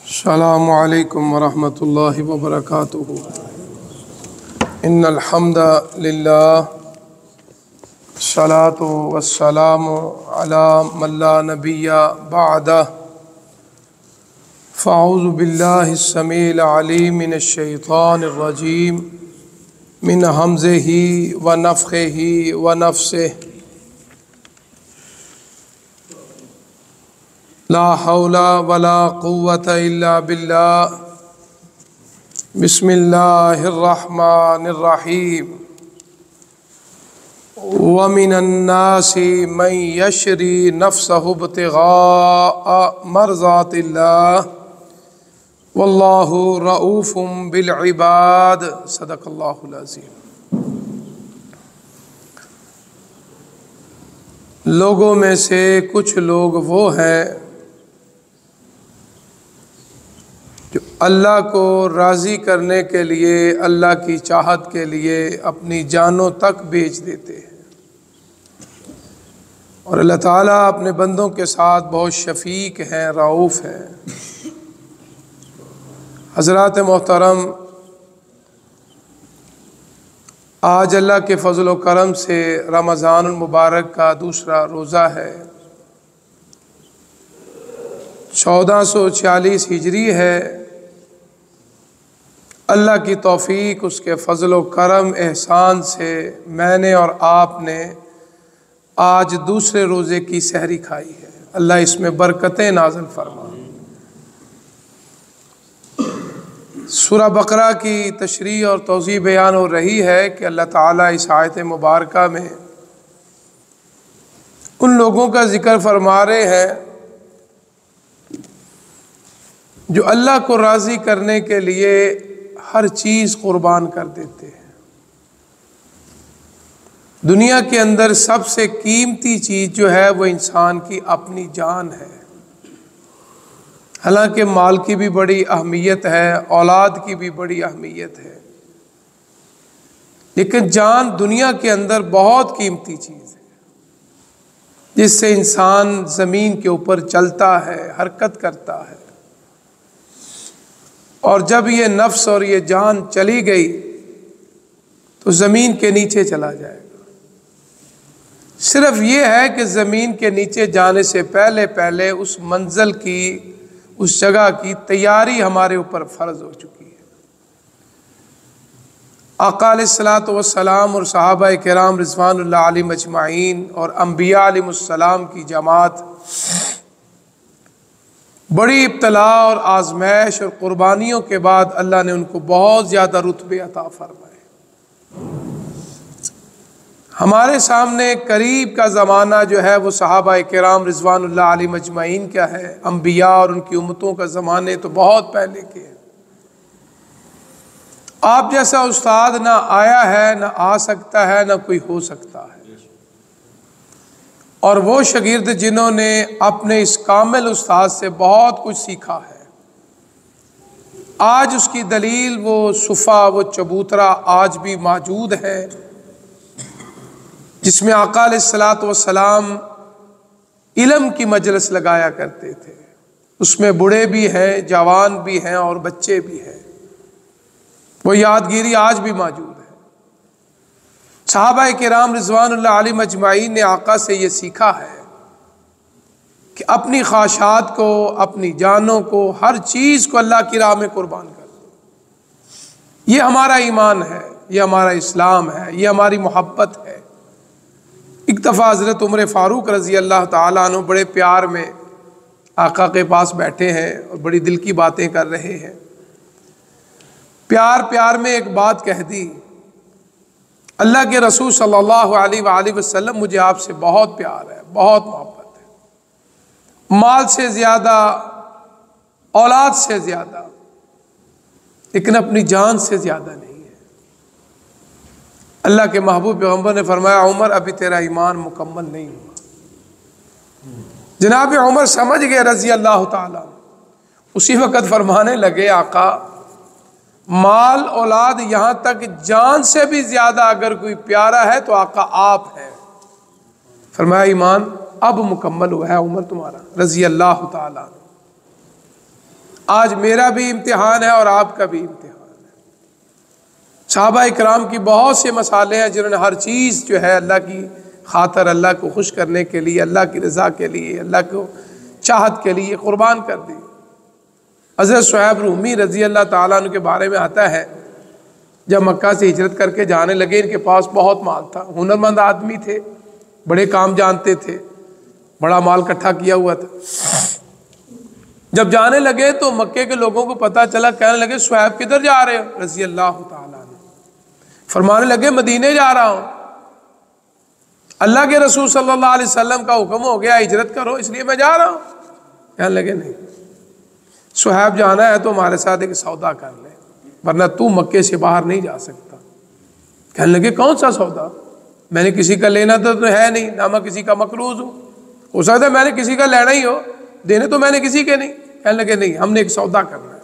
अस्सलामु अलैकुम वरहमतुल्लाहि वबरकातुहू। इन्नल हम्दा लिल्लाह सलातु वस्सलामु अला मन ला नबिय्य बअदह। फ़अऊज़ु बिल्लाहिस समीइल अलीम मिनश शैतानिर रजीम मिन हमज़िही व नफ़ख़िही व नफ़्सिही। ला हौला वला कुव्वता इल्ला बिल्लाह। बिस्मिल्लाहिर रहमानिर रहीम। व मिनन नासि मन यशरी नफ्सहु इब्तिग़ाअ मर्ज़ातिल्लाह वल्लाहु रऊफ़ुम बिल इबाद। सदक़ल्लाहुल अज़ीम। लोगों में से कुछ लोग वो हैं जो अल्लाह को राज़ी करने के लिए, अल्लाह की चाहत के लिए अपनी जानों तक बेच देते हैं। और अल्लाह ताला अपने बंदों के साथ बहुत शफ़ीक हैं, रऊफ़ हैं। हज़रात मोहतरम, आज अल्लाह के फ़ज़ल व करम से रमज़ानुल मुबारक का दूसरा रोज़ा है। 1446 हिजरी है। अल्लाह की तौफ़ीक, उसके फ़ज़ल व करम एहसान से मैंने और आपने आज दूसरे रोज़े की सहरी खाई है। अल्लाह इसमें बरकतें नाज़िल फरमा। सूरा बकरा की तशरीह और तौज़ीह बयान हो रही है कि अल्लाह ताला इस आयत मुबारका में उन लोगों का ज़िक्र फरमा रहे हैं जो अल्लाह को राज़ी करने के लिए हर चीज़ कुर्बान कर देते हैं। दुनिया के अंदर सबसे कीमती चीज़ जो है वो इंसान की अपनी जान है। हालांकि माल की भी बड़ी अहमियत है, औलाद की भी बड़ी अहमियत है, लेकिन जान दुनिया के अंदर बहुत कीमती चीज़ है, जिससे इंसान ज़मीन के ऊपर चलता है, हरकत करता है। और जब ये नफ्स और ये जान चली गई तो ज़मीन के नीचे चला जाएगा। सिर्फ ये है कि ज़मीन के नीचे जाने से पहले पहले उस मंजिल की, उस जगह की तैयारी हमारे ऊपर फ़र्ज़ हो चुकी है। आका अलैहिस्सलातु वस्सलाम और सहाबा किराम रिज़वानुल्लाह अलैहिम अजमाइन और अंबिया अलैहिमुस्सलाम की जमात बड़ी इब्तला और आजमाइश और क़ुरबानियों के बाद अल्लाह ने उनको बहुत ज़्यादा रुतबे अता फरमाए। हमारे सामने करीब का ज़माना जो है वो सहाबा किराम रिज़वानुल्लाह अलैहिम अजमाइन का है। अंबिया और उनकी उम्मतों का ज़माने तो बहुत पहले के हैं। आप जैसा उस्ताद ना आया है, ना आ सकता है, ना कोई हो सकता है। और वो शागिर्द जिन्होंने अपने इस कामिल उस्ताद से बहुत कुछ सीखा है, आज उसकी दलील वो सुफ़ा, वो चबूतरा आज भी मौजूद है, जिसमें आका अलैहिस्सलातु वस्सलाम इल्म की मजलिस लगाया करते थे। उसमें बूढ़े भी हैं, जवान भी हैं और बच्चे भी हैं। वो यादगिरी आज भी मौजूद है। सहाबा किराम रिज़वानुल्लाह अलैहिम अजमाइन ने आका से ये सीखा है कि अपनी ख्वाहिशात को, अपनी जानों को, हर चीज़ को अल्लाह की राह में कुर्बान कर दो। ये हमारा ईमान है, ये हमारा इस्लाम है, ये हमारी मोहब्बत है। एक दफ़ा हज़रत उमर फ़ारूक रज़ी अल्लाह ताला अन्हु बड़े प्यार में आका के पास बैठे हैं और बड़ी दिल की बातें कर रहे हैं। प्यार प्यार में एक बात कह दी, अल्लाह के रसूल सल्लल्लाहु अलैहि वसल्लम, मुझे आपसे बहुत प्यार है, बहुत मोहब्बत है, माल से ज़्यादा, औलाद से ज़्यादा, लेकिन अपनी जान से ज़्यादा नहीं है। अल्लाह के महबूब पैगम्बर ने फरमाया, उमर अभी तेरा ईमान मुकम्मल नहीं हुआ। जनाब उमर समझ गए रज़ी अल्लाह ताला। उसी वक़्त फरमाने लगे, आका माल औलाद यहाँ तक जान से भी ज़्यादा अगर कोई प्यारा है तो आका आप हैं। फरमाया ईमान अब मुकम्मल हुआ है उमर तुम्हारा, रज़ी अल्लाह ताला। आज मेरा भी इम्तिहान है और आपका भी इम्तिहान है। सहाबा इकराम की बहुत से मसाले हैं जिन्होंने हर चीज़ जो है अल्लाह की खातर, अल्लाह को खुश करने के लिए, अल्लाह की रज़ा के लिए, अल्लाह को चाहत के लिए कुर्बान कर दी। हज़रत शुएब रूमी रज़ी अल्लाह ताला अन्हु के बारे में आता है, जब मक्का से हिजरत करके जाने लगे, इनके पास बहुत माल था, हुनरमंद आदमी थे, बड़े काम जानते थे, बड़ा माल इकट्ठा किया हुआ था। जब जाने लगे तो मक्के के लोगों को पता चला, कहने लगे शुएब किधर जा रहे हो? रज़ी अल्लाह ताला अन्हु फरमाने लगे मदीने जा रहा हूँ, अल्लाह के रसूल सल्लल्लाहु अलैहि वसल्लम का हुक्म हो गया हिजरत करो, इसलिए मैं जा रहा हूँ। कहने लगे नहीं, शुएब जाना है तो हमारे साथ एक सौदा कर ले, वरना तू मक्के से बाहर नहीं जा सकता। कहने लगे कौन सा सौदा? मैंने किसी का लेना तो है नहीं, ना मैं किसी का मकरूज हूँ, हो सकता है मैंने किसी का लेना ही हो, देने तो मैंने किसी के नहीं। कहने लगे नहीं, हमने एक सौदा करना है,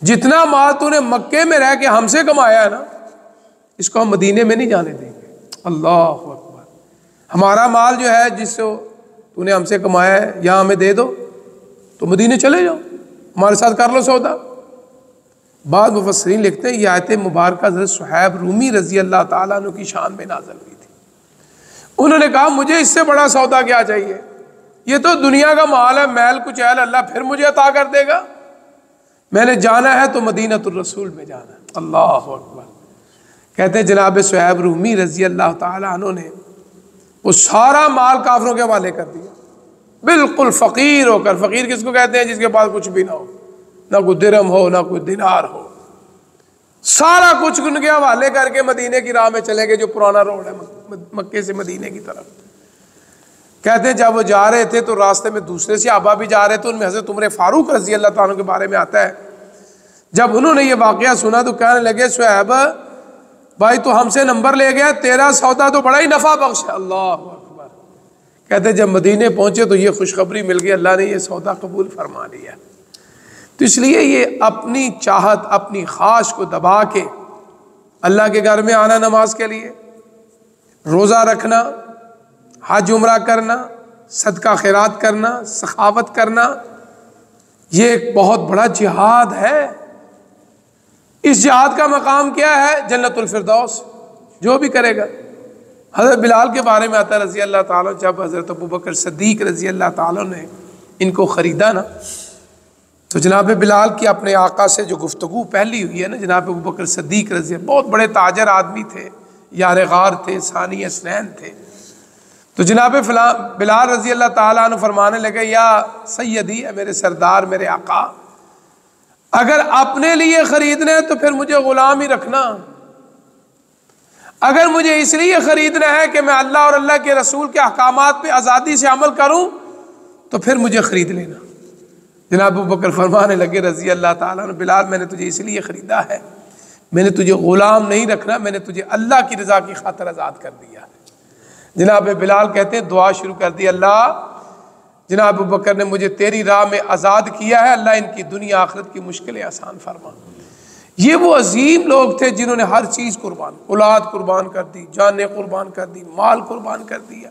जितना माल तूने मक्के में रह के हमसे कमाया है ना, इसको हम मदीने में नहीं जाने देंगे। अल्लाह अकबर, हमारा माल जो है जिससे तूने हमसे कमाया है यहाँ हमें दे दो, तो मदीने चले जाओ, हमारे साथ कर लो सौदा। बाद मुफस्सिरीन लिखते हैं ये आयत मुबारक हज़रत शुएब रूमी रज़ी अल्लाह ताला अन्हु की शान में नाज़िल हुई थी। उन्होंने कहा मुझे इससे बड़ा सौदा क्या चाहिए, ये तो दुनिया का माल है, मैल कुछ है, अल्लाह फिर मुझे अता कर देगा। मैंने जाना है तो मदीनतुर रसूल में जाना है। अल्लाह अकबर। कहते हैं जनाब शुएब रूमी रज़ी अल्लाह ताला अन्हु ने वो सारा माल काफिरों के हवाले कर दिया, बिल्कुल फ़कीर होकर। फ़कीर किसको कहते हैं? जिसके पास कुछ भी ना हो, ना कोई दिरहम हो, ना कोई दिनार हो, सारा कुछ उनके हवाले करके मदीने की राह में चले गए, जो पुराना रोड है मक्के से मदीने की तरफ। कहते हैं जब वो जा रहे थे तो रास्ते में दूसरे सहाबा भी जा रहे थे, उनमें हज़रत उमर फारूक रज़ी अल्लाह ताला के बारे में आता है। जब उन्होंने ये वाक़या सुना तो कहने लगे शुएब भाई तो हमसे नंबर ले गया, तेरा सौदा तो बड़ा ही नफ़ा बख्श है। अल्लाह अकबर। कहते जब मदीने पहुंचे तो ये खुशखबरी मिल गई, अल्लाह ने ये सौदा कबूल फरमा लिया। तो इसलिए ये अपनी चाहत, अपनी ख्वाहिश को दबा के अल्लाह के घर में आना, नमाज के लिए, रोज़ा रखना, हज उम्रा करना, सदका खैरात करना, सखावत करना, ये एक बहुत बड़ा जिहाद है। इस जिहाद का मकाम क्या है? जन्नतुल फिरदौस। जो भी करेगा, हज़रत बिलाल के बारे में आता है रज़ी अल्लाह ताला, जब हज़रत अबू बकर सिद्दीक़ रज़ी अल्लाह ताला ने इनको ख़रीदा ना, तो जनाब बिलाल की अपने आका से जो गुफ्तगू पहली हुई है ना, जनाब अबू बकर सिद्दीक़ रज़ी, बहुत बड़े ताजर आदमी थे, यार गार थे, सानी असनैन थे। तो जनाब बिलाल रज़ी अल्लाह ताला अन्हु फरमाने लगे या सैयदी, मेरे सरदार, मेरे आका, अगर अपने लिए ख़रीदना है तो फिर मुझे ग़ुलाम ही रखना, अगर मुझे इसलिए ख़रीदना है कि मैं अल्लाह और अल्लाह के रसूल के अहकामात पे आज़ादी से अमल करूं, तो फिर मुझे ख़रीद लेना। जनाब अबू बकर फरमाने लगे रज़ी अल्लाह ताला अन्हु, बिलाल मैंने तुझे इसलिए ख़रीदा है, मैंने तुझे ग़ुलाम नहीं रखना, मैंने तुझे अल्लाह की रज़ा की खातिर आज़ाद कर दिया है। जनाब बिलाल कहते हैं दुआ शुरू कर दी, अल्लाह जनाब अबू बकर ने मुझे तेरी राह में आज़ाद किया है, अल्लाह इनकी दुनिया आखिरत की मुश्किलें आसान फरमा। ये वो अजीम लोग थे जिन्होंने हर चीज़ कुर्बान, औलाद कुर्बान कर दी, जानें कुर्बान कर दी, माल कुर्बान कर दिया।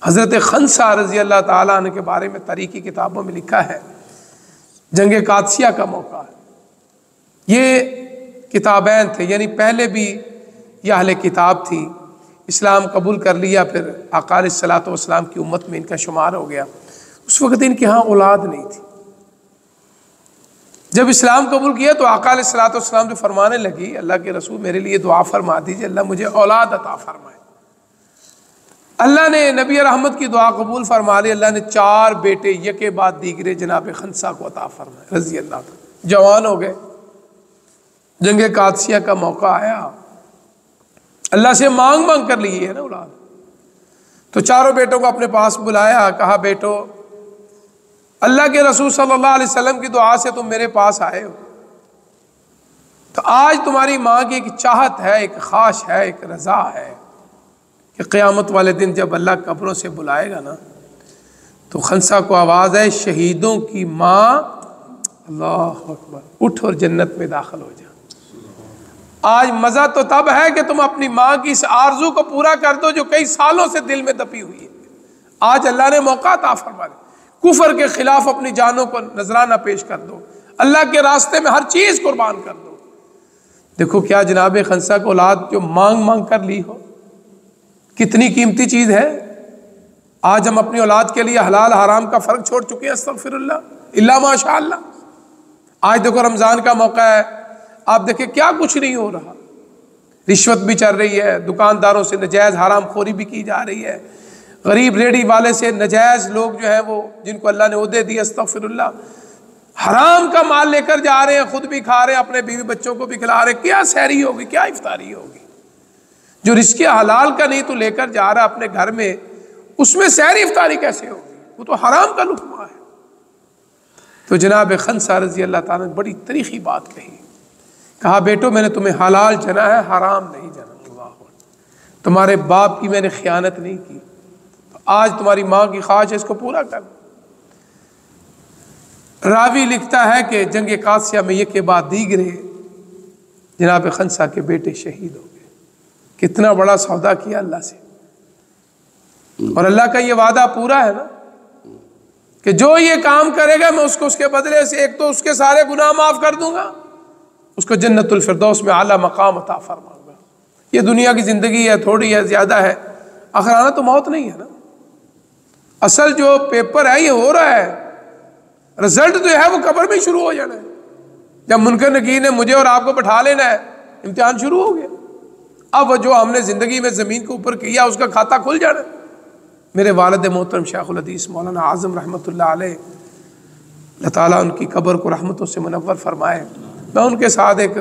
हज़रत खंसा रज़ी अल्लाह ताला अन्हु के बारे में तारीख़ी किताबों में लिखा है, जंग कादसिया का मौका है। ये किताबैन थे, यानी पहले भी ये अहले किताब थी, इस्लाम कबूल कर लिया, फिर आका अलैहिस्सलातु वस्सलाम की उम्मत में इनका शुमार हो गया। उस वक़्त इनके यहाँ औलाद नहीं थी। जब इस्लाम कबूल किया तो आका अलैहिस्सलातु वस्सलाम जो फरमाने लगी, अल्लाह के रसूल मेरे लिए दुआ फरमा दीजिए, अल्लाह मुझे औलाद अता फरमाए। अल्लाह ने नबी रहमत की दुआ कबूल फरमा ली। अल्लाह ने 4 बेटे यके बाद दीगरे जनाब खंसा को अता फरमाए रज़ी अल्लाह ताला। जवान हो गए, जंग कादसिया का मौका आया, अल्लाह से मांग मांग कर ली है ना औलाद। तो चारों बेटों को अपने पास बुलाया, कहा बेटो अल्लाह के रसूल सल्लल्लाहु अलैहि वसल्लम की दुआ से तुम मेरे पास आए हो, तो आज तुम्हारी माँ की एक चाहत है, एक ख्वाहिश है, एक रज़ा है कि क़यामत वाले दिन जब अल्लाह कब्रों से बुलाएगा ना, तो खंसा को आवाज़ है शहीदों की माँ, अल्लाह अकबर, उठ और जन्नत में दाखिल हो जा। आज मज़ा तो तब है कि तुम अपनी माँ की इस आरज़ू को पूरा कर दो जो कई सालों से दिल में दबी हुई है। आज अल्लाह ने मौका अता फरमा दिया। कुफर के खिलाफ अपनी जानों को नजराना पेश कर दो, अल्लाह के रास्ते में हर चीज कुर्बान कर दो। देखो क्या जनाब खंसा को औलाद जो मांग मांग कर ली हो, कितनी कीमती चीज है। आज हम अपनी औलाद के लिए हलाल हराम का फर्क छोड़ चुके हैं, अस्तगफिरुल्लाह इल्ला माशाअल्लाह। आज देखो रमजान का मौका है, आप देखिए क्या कुछ नहीं हो रहा। रिश्वत भी चल रही है, दुकानदारों से नजायज हराम खोरी भी की जा रही है, गरीब रेडी वाले से नजायज लोग जो है वो जिनको अल्लाह ने ओहदे दिए अस्तगफिरुल्लाह हराम का माल लेकर जा रहे हैं, खुद भी खा रहे हैं, अपने बीवी बच्चों को भी खिला रहे हैं। क्या सहरी होगी, क्या इफ्तारी होगी। जो रिस्के हलाल का नहीं तो लेकर जा रहा अपने घर में, उसमें सहरी इफ्तारी कैसे होगी, वो तो हराम का लुक़मा है। तो जनाब खंसा रजी अल्लाह ताला ने बड़ी तरीक़ी बात कही, कहा बेटो मैंने तुम्हें हलाल जना है, हराम नहीं जना। तुम्हारे बाप की मैंने खयानत नहीं की, तो आज तुम्हारी माँ की ख्वाहिश है, इसको पूरा कर। रावी लिखता है कि जंग कासिया में ये के बाद दीगरे जनाब खंसा के बेटे शहीद हो गए। कितना बड़ा सौदा किया अल्लाह से, और अल्लाह का ये वादा पूरा है ना कि जो ये काम करेगा मैं उसको उसके बदले से एक तो उसके सारे गुनाह माफ कर दूंगा, उसको जन्नतुल फिरदौस में आला मकाम अता फरमाऊंगा। ये दुनिया की जिंदगी है, थोड़ी है, ज्यादा है, आखिर आना तो मौत नहीं है ना। असल जो पेपर है ये हो रहा है, रिजल्ट जो है वो कब्र में शुरू हो जाना है। जब मुनकर नकीर ने मुझे और आपको बैठा लेना है, इम्तिहान शुरू हो गया। अब जो हमने जिंदगी में जमीन के ऊपर किया उसका खाता खुल जाना है। मेरे वालिद मोहतरम शेखुल हदीस मौलाना आज़म रहमतुल्लाह अलैह, अल्लाह ताला उनकी कब्र को रहमतों से मुनव्वर फरमाए। मैं उनके साथ एक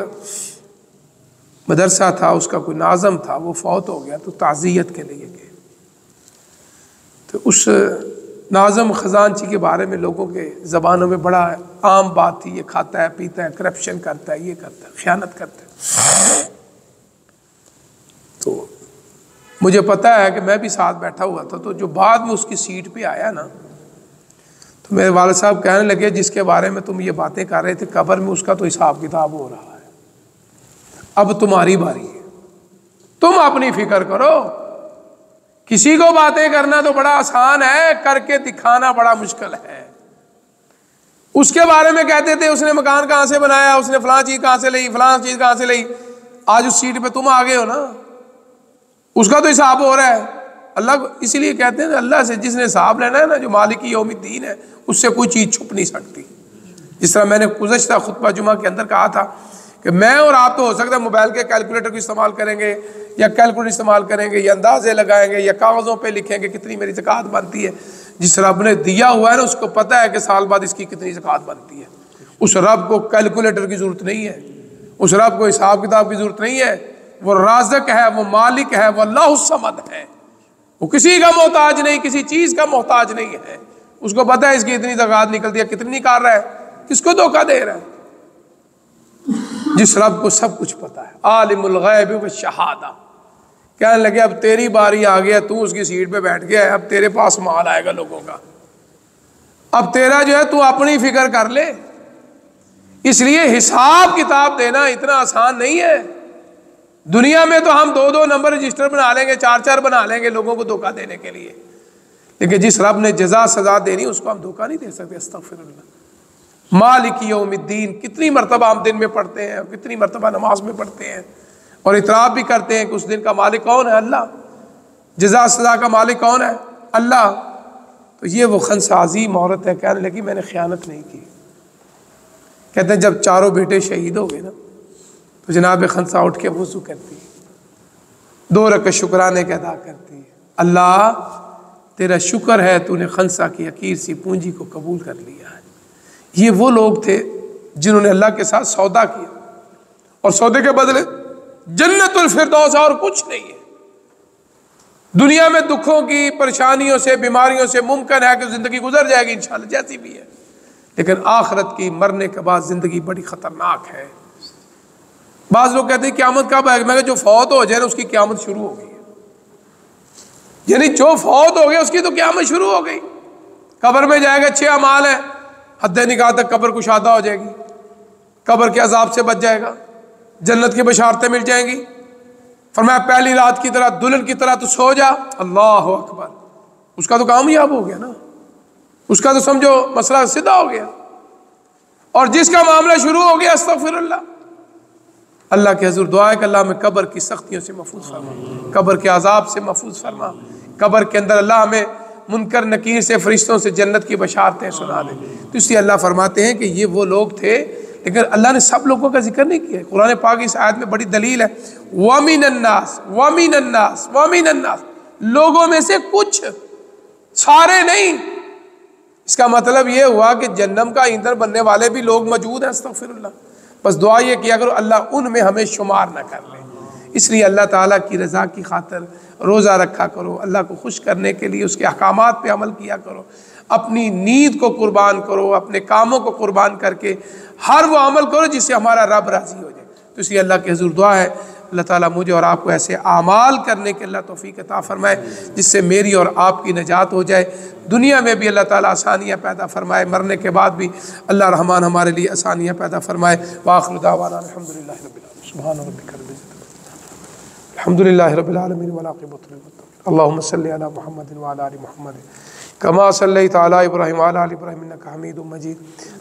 मदरसा था, उसका कोई नाज़म था, वो फौत हो गया, तो ताज़ियत के लिए गए। तो उस नाज़म ख़जानची के बारे में लोगों के ज़बानों में बड़ा आम बात थी, ये खाता है, पीता है, करप्शन करता है, ये करता है, ख़यानत करता है। तो मुझे पता है कि मैं भी साथ बैठा हुआ था, तो जो बाद में उसकी सीट पे आया ना, तो मेरे वालिद साहब कहने लगे जिसके बारे में तुम ये बातें कर रहे थे कब्र में, उसका तो हिसाब किताब हो रहा है, अब तुम्हारी बारी है, तुम अपनी फिक्र करो। किसी को बातें करना तो बड़ा आसान है, करके दिखाना बड़ा मुश्किल है। उसके बारे में कहते थे उसने मकान कहाँ से बनाया, उसने फलां चीज कहाँ से ली, फलां चीज कहाँ से ली। आज उस सीट पे तुम आ गए हो ना, उसका तो हिसाब हो रहा है। अल्लाह इसीलिए कहते हैं अल्लाह से जिसने हिसाब लेना है ना, जो मालिक यौमिद्दीन है, उससे कोई चीज़ छुप नहीं सकती। जिस तरह मैंने गुज़श्ता खुतबा जुमा के अंदर कहा था कि मैं और आप तो हो सकता है मोबाइल के कैलकुलेटर को इस्तेमाल करेंगे, या कैलकुलेटर इस्तेमाल करेंगे, या अंदाजे लगाएंगे, या कागज़ों पे लिखेंगे कितनी मेरी ज़कात बनती है। जिस रब ने दिया हुआ है ना, उसको पता है कि साल बाद इसकी कितनी ज़कात बनती है। उस रब को कैलकुलेटर की ज़रूरत नहीं है, उस रब को हिसाब किताब की ज़रूरत नहीं है। वो राज़िक है, वो मालिक है, वो अल्लाहु समद है, वो किसी का मोहताज नहीं, किसी चीज़ का मोहताज नहीं है। उसको पता है इसकी इतनी ज़कात निकलती है, कितनी निकाल रहा है, किसको धोखा दे रहा है। जिस रब को सब कुछ पता है, आलिमुल गैब व शहादा। कहने लगे अब तेरी बारी आ गया, तू उसकी सीट पे बैठ गया है, अब तेरे पास माल आएगा लोगों का, अब तेरा जो है तू अपनी फिक्र कर ले। इसलिए हिसाब किताब देना इतना आसान नहीं है। दुनिया में तो हम 2-2 नंबर रजिस्टर बना लेंगे, 4-4 बना लेंगे लोगों को धोखा देने के लिए, लेकिन जिस रब ने जजा सजा देनी उसको हम धोखा नहीं दे सकते। अस्तगफिरुल्लाह। मालिक यौमिद्दीन कितनी मरतबा हम दिन में पढ़ते हैं, कितनी मरतबा नमाज में पढ़ते हैं, और इतराफ़ भी करते हैं कि उस दिन का मालिक कौन है, अल्लाह। जजा सजा का मालिक कौन है, अल्लाह। तो ये वो खंसा अज़ीम औरत है, कहने लगी मैंने ख़यानत नहीं की। कहते हैं जब चारों बेटे शहीद हो गए ना, तो जनाब खंसा उठ के वज़ू करती है, 2 रकअत शुक्राने के अदा करती है। अल्लाह तेरा शुक्र है तूने खंसा की हकीर सी पूंजी को कबूल कर लिया है। ये वो लोग थे जिन्होंने अल्लाह के साथ सौदा किया, और सौदे के बदले जन्नतुल फिरदौस, और कुछ नहीं है। दुनिया में दुखों की, परेशानियों से, बीमारियों से मुमकिन है कि जिंदगी गुजर जाएगी इंशाल्लाह जैसी भी है, लेकिन आखिरत की मरने के बाद जिंदगी बड़ी खतरनाक है। बाज़ लोग कहते हैं क़यामत कब आएगी, मैं जो फौत हो जाए ना उसकी क़यामत शुरू हो गई है। यानी जो फौत हो गया उसकी तो क़यामत शुरू हो गई। कब्र में जाएगा, 6 अमाल है, हद्दे निकाह तक कब्र कुशादा हो जाएगी, कब्र के अजाब से बच जाएगा, जन्नत की बशारतें मिल जाएंगी। फरमाया पहली रात की तरह दुल्हन की तरह तो सो जा, अल्लाह अकबर, उसका तो कामयाब हो गया ना। उसका तो समझो मसला सीधा हो गया। और जिसका मामला शुरू हो गया अस्तगफिरुल्लाह, अल्लाह के हजूर दुआ है कि अल्लाह हमें कब्र की सख्तियों से महफूज फरमा, कब्र के अजाब से महफूज फरमा, कब्र के अंदर अल्लाह हमें मुनकर नकीर से फरिश्तों से जन्नत की बशारतें सुना दे। तो इसलिए अल्लाह फरमाते हैं कि ये वो लोग थे, लेकिन अल्लाह ने सब लोगों का जिक्र नहीं किया। कुरान पाक इस आयत में बड़ी दलील है, वमिनन्नास वमिनन्नास वमिनन्नास, लोगों में से कुछ, सारे नहीं। इसका मतलब ये हुआ कि जन्नम का ईंधन बनने वाले भी लोग मौजूद हैं। अस्तगफिरुल्लाह, बस दुआ ये किया करो अल्लाह उनमें हमें शुमार न कर ले। इसलिए अल्लाह ताला की रज़ा की खातिर रोज़ा रखा करो, अल्लाह को खुश करने के लिए उसके अहकामात पे अमल किया करो, अपनी नींद को कुर्बान करो, अपने कामों को कुर्बान करके हर वो अमल करो जिससे हमारा रब राज़ी हो जाए। तो इसलिए अल्लाह के हुज़ूर दुआ है अल्लाह ताला मुझे और आपको ऐसे आमाल करने के अल्लाह तौफीक अता फरमाए जिससे मेरी और आपकी निजात हो जाए। दुनिया में भी अल्लाह ताला आसानियाँ पैदा फरमाए, मरने के बाद भी अल्लाह रहमान हमारे लिए आसानियाँ पैदा फरमाए। वाखिर दावाना अल्हम्दुलिल्लाहि रब्बिल आलमीन, सुब्हान रब्बिका रब्बिल इज्जति, अल्हम्दुलिल्लाहि रब्बिल आलमीन वल आक़िबतु लिल मुत्तक़ीन। अल्लाहुम्मा सल्लि अला मुहम्मदिन व अला आलि मुहम्मद कमा सल्लैता अला इब्राहीम व अला आलि इब्राहीम इन्नका हमीदुम मजीद।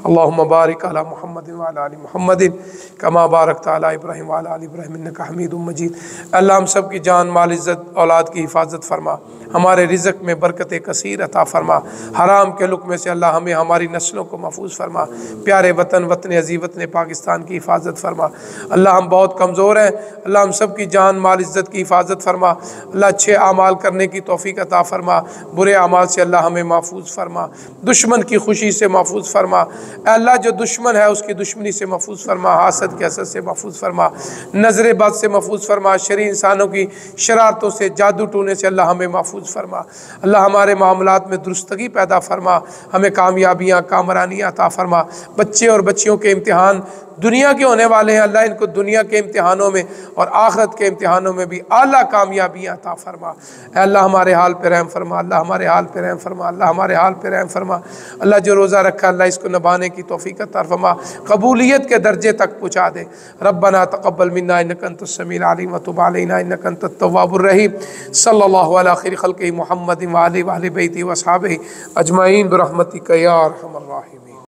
अल्लाहुम्मा बारिक अला मुहम्मदिन व अला आलि मुहम्मदिन कमा बारकता अला इब्राहीम व अला आलि इब्राहीम इन्नका हमीदुम मजीद। अल्लाह हम सब की जान माल इज़्ज़त औलाद की हिफाजत फरमा, हमारे रिज़्क़ में बरकत कसीर अता फरमा, हराम के लुक़मे से अल्लाह हमें हमारी नस्लों को महफूज फरमा, प्यारे वतन वतन अज़ीज़ वतन पाकिस्तान की हिफाजत फरमा। अल्लाह हम बहुत कमज़ोर हैं, अल्लाह हम सब की जान माल इज़्ज़त की हिफाजत फरमा। अल्लाह अच्छे आमाल करने की तौफ़ीक अता फरमा, बुरे आमाल से अल्लाह हमें महफूज फरमा, दुश्मन की खुशी से महफूज फरमा। अल्लाह जो दुश्मन है उसकी दुश्मनी से महफूज फरमा, हासद के असद से महफूज फरमा, नज़र बद से महफूज फरमा, शरीर इंसानों की शरारतों से, जादू टोने से अल्लाह हमें महफूज फरमा। अल्लाह हमारे मामलात में दुरुस्तगी पैदा फरमा, हमें कामयाबियाँ कामरानियाँ अता फरमा। बच्चे और बच्चियों के इम्तिहान दुनिया के होने वाले हैं, अल्लाह इनको दुनिया के इम्तिहानों में और आखिरत के इम्तिहानों में भी आला कामयाबियाँ अता फरमा। अल्लाह हमारे हाल पे रहम फरमा, अल्लाह हमारे हाल पे रहम फरमा, अल्लाह हमारे हाल पे रहम फरमा। अल्लाह जो रोज़ा रखा अल्लाह इसको निभाने की तौफीक अता फरमा, कबूलियत के दर्जे तक पहुँचा दे। रब्बना तक़ब्बल मिन्ना इन्नका अंतस समीउल अलीम व तुब अलैना इन्नका अंतत तव्वाबुर रहीम। सल्लल्लाहु अला खैरि खल्क़िही मुहम्मदिन व आलिहि व अहलि बैतिही व अस्हाबिही अजमईन बिरहमतिका या अरहमर राहिमीन।